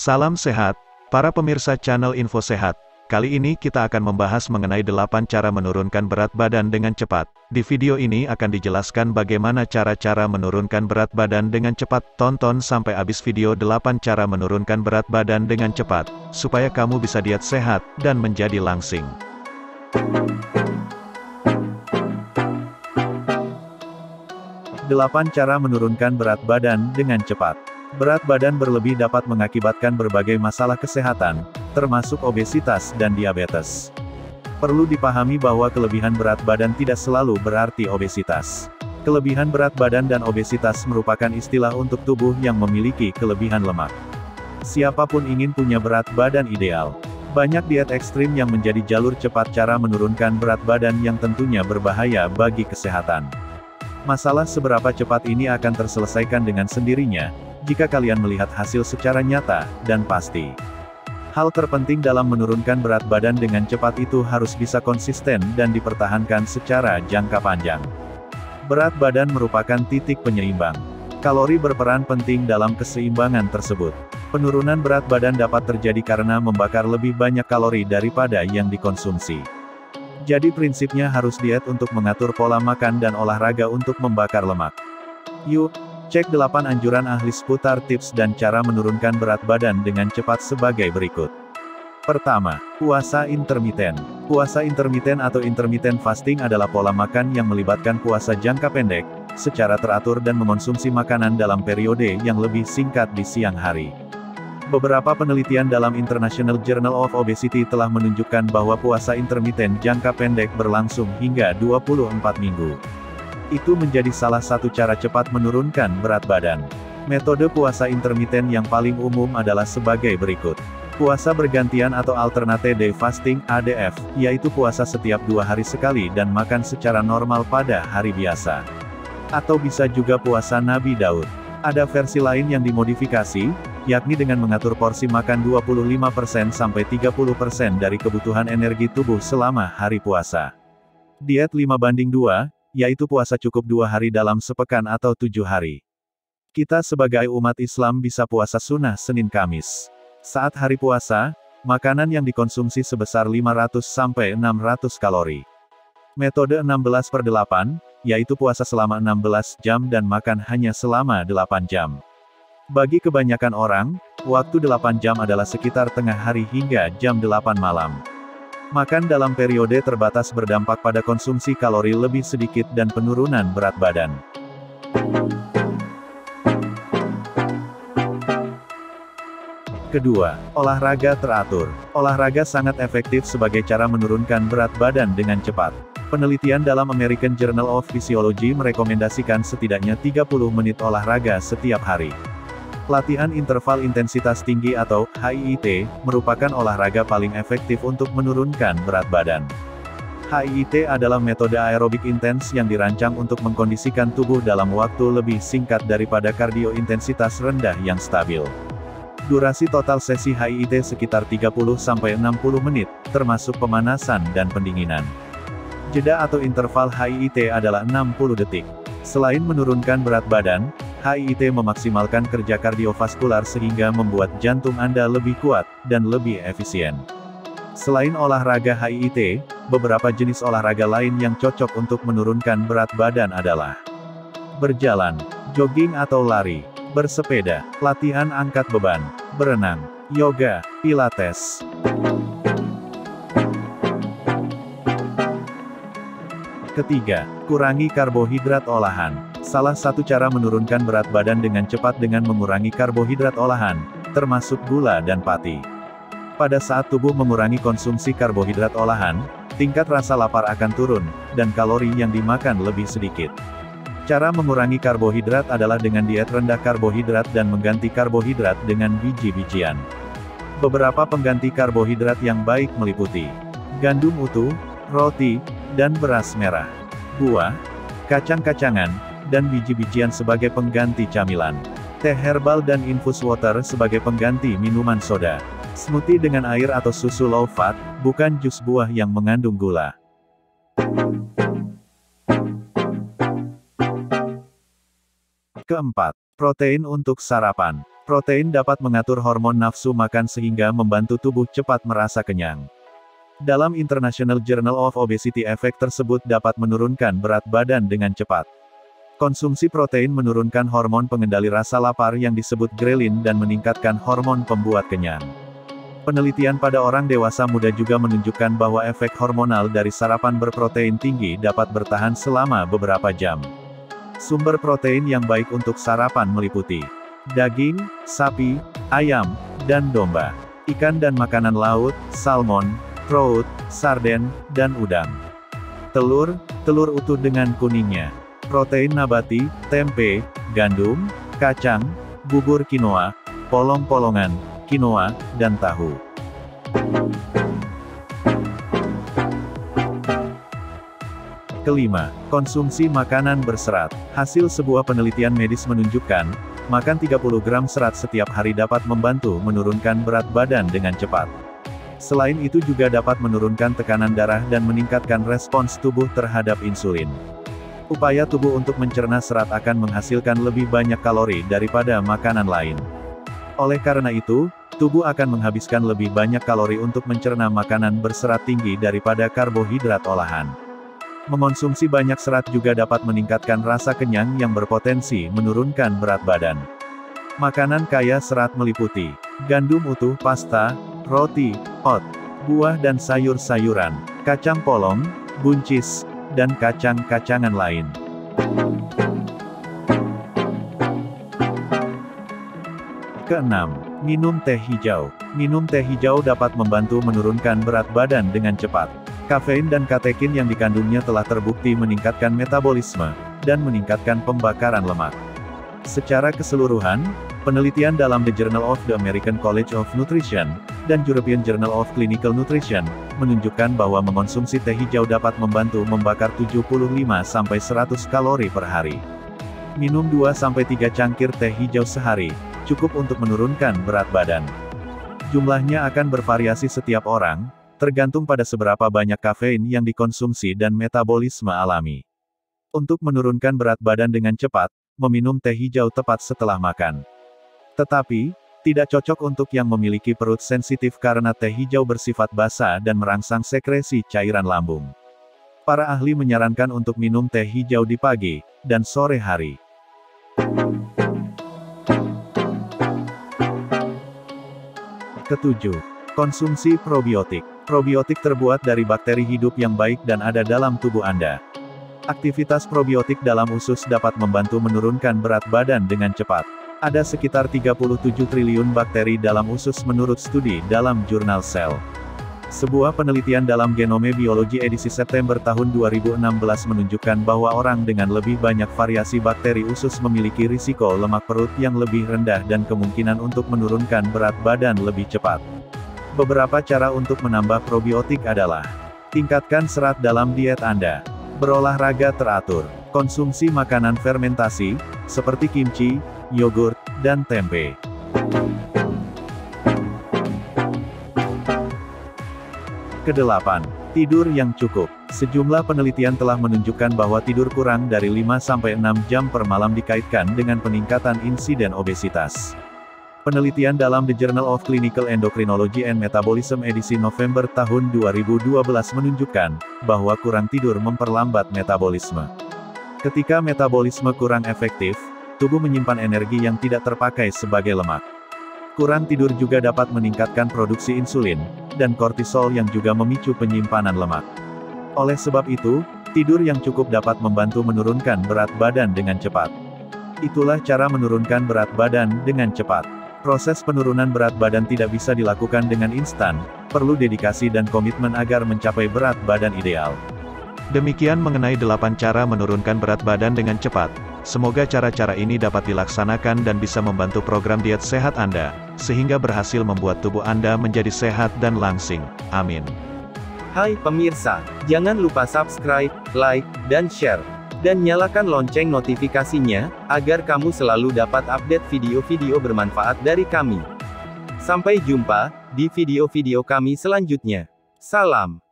Salam sehat, para pemirsa channel Info Sehat. Kali ini kita akan membahas mengenai 8 cara menurunkan berat badan dengan cepat. Di video ini akan dijelaskan bagaimana cara-cara menurunkan berat badan dengan cepat. Tonton sampai habis video 8 cara menurunkan berat badan dengan cepat, supaya kamu bisa diet sehat, dan menjadi langsing. Delapan cara menurunkan berat badan dengan cepat. Berat badan berlebih dapat mengakibatkan berbagai masalah kesehatan, termasuk obesitas dan diabetes. Perlu dipahami bahwa kelebihan berat badan tidak selalu berarti obesitas. Kelebihan berat badan dan obesitas merupakan istilah untuk tubuh yang memiliki kelebihan lemak. Siapapun ingin punya berat badan ideal. Banyak diet ekstrim yang menjadi jalur cepat cara menurunkan berat badan yang tentunya berbahaya bagi kesehatan. Masalah seberapa cepat ini akan terselesaikan dengan sendirinya, jika kalian melihat hasil secara nyata, dan pasti. Hal terpenting dalam menurunkan berat badan dengan cepat itu harus bisa konsisten dan dipertahankan secara jangka panjang. Berat badan merupakan titik penyeimbang. Kalori berperan penting dalam keseimbangan tersebut. Penurunan berat badan dapat terjadi karena membakar lebih banyak kalori daripada yang dikonsumsi. Jadi prinsipnya harus diet untuk mengatur pola makan dan olahraga untuk membakar lemak. Yuk, cek 8 anjuran ahli seputar tips dan cara menurunkan berat badan dengan cepat sebagai berikut. Pertama, puasa intermiten. Puasa intermiten atau intermittent fasting adalah pola makan yang melibatkan puasa jangka pendek, secara teratur dan mengonsumsi makanan dalam periode yang lebih singkat di siang hari. Beberapa penelitian dalam International Journal of Obesity telah menunjukkan bahwa puasa intermiten jangka pendek berlangsung hingga 24 minggu. Itu menjadi salah satu cara cepat menurunkan berat badan. Metode puasa intermiten yang paling umum adalah sebagai berikut. Puasa bergantian atau alternate day fasting (ADF), yaitu puasa setiap 2 hari sekali dan makan secara normal pada hari biasa. Atau bisa juga puasa Nabi Daud. Ada versi lain yang dimodifikasi, yakni dengan mengatur porsi makan 25% sampai 30% dari kebutuhan energi tubuh selama hari puasa. Diet 5:2, yaitu puasa cukup 2 hari dalam sepekan atau 7 hari. Kita sebagai umat Islam bisa puasa sunnah Senin Kamis. Saat hari puasa, makanan yang dikonsumsi sebesar 500-600 kalori. Metode 16/8, yaitu puasa selama 16 jam dan makan hanya selama 8 jam. Bagi kebanyakan orang, waktu 8 jam adalah sekitar tengah hari hingga jam 8 malam. Makan dalam periode terbatas berdampak pada konsumsi kalori lebih sedikit dan penurunan berat badan. Kedua, olahraga teratur. Olahraga sangat efektif sebagai cara menurunkan berat badan dengan cepat. Penelitian dalam American Journal of Physiology merekomendasikan setidaknya 30 menit olahraga setiap hari. Latihan interval intensitas tinggi atau HIIT merupakan olahraga paling efektif untuk menurunkan berat badan. HIIT adalah metode aerobik intens yang dirancang untuk mengkondisikan tubuh dalam waktu lebih singkat daripada kardio intensitas rendah yang stabil. Durasi total sesi HIIT sekitar 30-60 menit, termasuk pemanasan dan pendinginan. Jeda atau interval HIIT adalah 60 detik. Selain menurunkan berat badan, HIIT memaksimalkan kerja kardiovaskular sehingga membuat jantung Anda lebih kuat dan lebih efisien. Selain olahraga HIIT, beberapa jenis olahraga lain yang cocok untuk menurunkan berat badan adalah berjalan, jogging atau lari, bersepeda, latihan angkat beban, berenang, yoga, pilates. Ketiga, kurangi karbohidrat olahan. Salah satu cara menurunkan berat badan dengan cepat dengan mengurangi karbohidrat olahan, termasuk gula dan pati. Pada saat tubuh mengurangi konsumsi karbohidrat olahan, tingkat rasa lapar akan turun, dan kalori yang dimakan lebih sedikit. Cara mengurangi karbohidrat adalah dengan diet rendah karbohidrat dan mengganti karbohidrat dengan biji-bijian. Beberapa pengganti karbohidrat yang baik meliputi gandum utuh, roti, dan beras merah, buah, kacang-kacangan, dan biji-bijian sebagai pengganti camilan, teh herbal dan infus water sebagai pengganti minuman soda, smoothie dengan air atau susu low fat, bukan jus buah yang mengandung gula. Keempat, protein untuk sarapan. Protein dapat mengatur hormon nafsu makan sehingga membantu tubuh cepat merasa kenyang. Dalam International Journal of Obesity, efek tersebut dapat menurunkan berat badan dengan cepat. Konsumsi protein menurunkan hormon pengendali rasa lapar yang disebut grelin dan meningkatkan hormon pembuat kenyang. Penelitian pada orang dewasa muda juga menunjukkan bahwa efek hormonal dari sarapan berprotein tinggi dapat bertahan selama beberapa jam. Sumber protein yang baik untuk sarapan meliputi daging, sapi, ayam, dan domba, ikan dan makanan laut, salmon, trout, sarden, dan udang. Telur utuh dengan kuningnya. Protein nabati, tempe, gandum, kacang, bubur quinoa, polong-polongan, quinoa, dan tahu. Kelima, konsumsi makanan berserat. Hasil sebuah penelitian medis menunjukkan, makan 30 gram serat setiap hari dapat membantu menurunkan berat badan dengan cepat. Selain itu juga dapat menurunkan tekanan darah dan meningkatkan respons tubuh terhadap insulin. Upaya tubuh untuk mencerna serat akan menghasilkan lebih banyak kalori daripada makanan lain. Oleh karena itu, tubuh akan menghabiskan lebih banyak kalori untuk mencerna makanan berserat tinggi daripada karbohidrat olahan. Mengonsumsi banyak serat juga dapat meningkatkan rasa kenyang yang berpotensi menurunkan berat badan. Makanan kaya serat meliputi gandum utuh, pasta, roti, oat, buah dan sayur-sayuran, kacang polong, buncis, dan kacang-kacangan lain. Keenam, minum teh hijau. Minum teh hijau dapat membantu menurunkan berat badan dengan cepat. Kafein dan katekin yang dikandungnya telah terbukti meningkatkan metabolisme, dan meningkatkan pembakaran lemak. Secara keseluruhan, penelitian dalam The Journal of the American College of Nutrition, dan European Journal of Clinical Nutrition, menunjukkan bahwa mengonsumsi teh hijau dapat membantu membakar 75-100 kalori per hari. Minum 2-3 cangkir teh hijau sehari, cukup untuk menurunkan berat badan. Jumlahnya akan bervariasi setiap orang, tergantung pada seberapa banyak kafein yang dikonsumsi dan metabolisme alami. Untuk menurunkan berat badan dengan cepat, meminum teh hijau tepat setelah makan. Tetapi, tidak cocok untuk yang memiliki perut sensitif karena teh hijau bersifat basa dan merangsang sekresi cairan lambung. Para ahli menyarankan untuk minum teh hijau di pagi dan sore hari. Ketujuh, konsumsi probiotik. Probiotik terbuat dari bakteri hidup yang baik dan ada dalam tubuh Anda. Aktivitas probiotik dalam usus dapat membantu menurunkan berat badan dengan cepat. Ada sekitar 37 triliun bakteri dalam usus menurut studi dalam jurnal Cell. Sebuah penelitian dalam Genome Biology edisi September tahun 2016 menunjukkan bahwa orang dengan lebih banyak variasi bakteri usus memiliki risiko lemak perut yang lebih rendah dan kemungkinan untuk menurunkan berat badan lebih cepat. Beberapa cara untuk menambah probiotik adalah: tingkatkan serat dalam diet Anda, berolahraga teratur, konsumsi makanan fermentasi, seperti kimchi, yogurt, dan tempe. Kedelapan, tidur yang cukup. Sejumlah penelitian telah menunjukkan bahwa tidur kurang dari 5-6 jam per malam dikaitkan dengan peningkatan insiden obesitas. Penelitian dalam The Journal of Clinical Endocrinology and Metabolism edisi November tahun 2012 menunjukkan bahwa kurang tidur memperlambat metabolisme. Ketika metabolisme kurang efektif, tubuh menyimpan energi yang tidak terpakai sebagai lemak. Kurang tidur juga dapat meningkatkan produksi insulin dan kortisol yang juga memicu penyimpanan lemak. Oleh sebab itu, tidur yang cukup dapat membantu menurunkan berat badan dengan cepat. Itulah cara menurunkan berat badan dengan cepat. Proses penurunan berat badan tidak bisa dilakukan dengan instan, perlu dedikasi dan komitmen agar mencapai berat badan ideal. Demikian mengenai 8 cara menurunkan berat badan dengan cepat. Semoga cara-cara ini dapat dilaksanakan dan bisa membantu program diet sehat Anda, sehingga berhasil membuat tubuh Anda menjadi sehat dan langsing. Amin. Hai pemirsa, jangan lupa subscribe, like, dan share. Dan nyalakan lonceng notifikasinya, agar kamu selalu dapat update video-video bermanfaat dari kami. Sampai jumpa di video-video kami selanjutnya. Salam.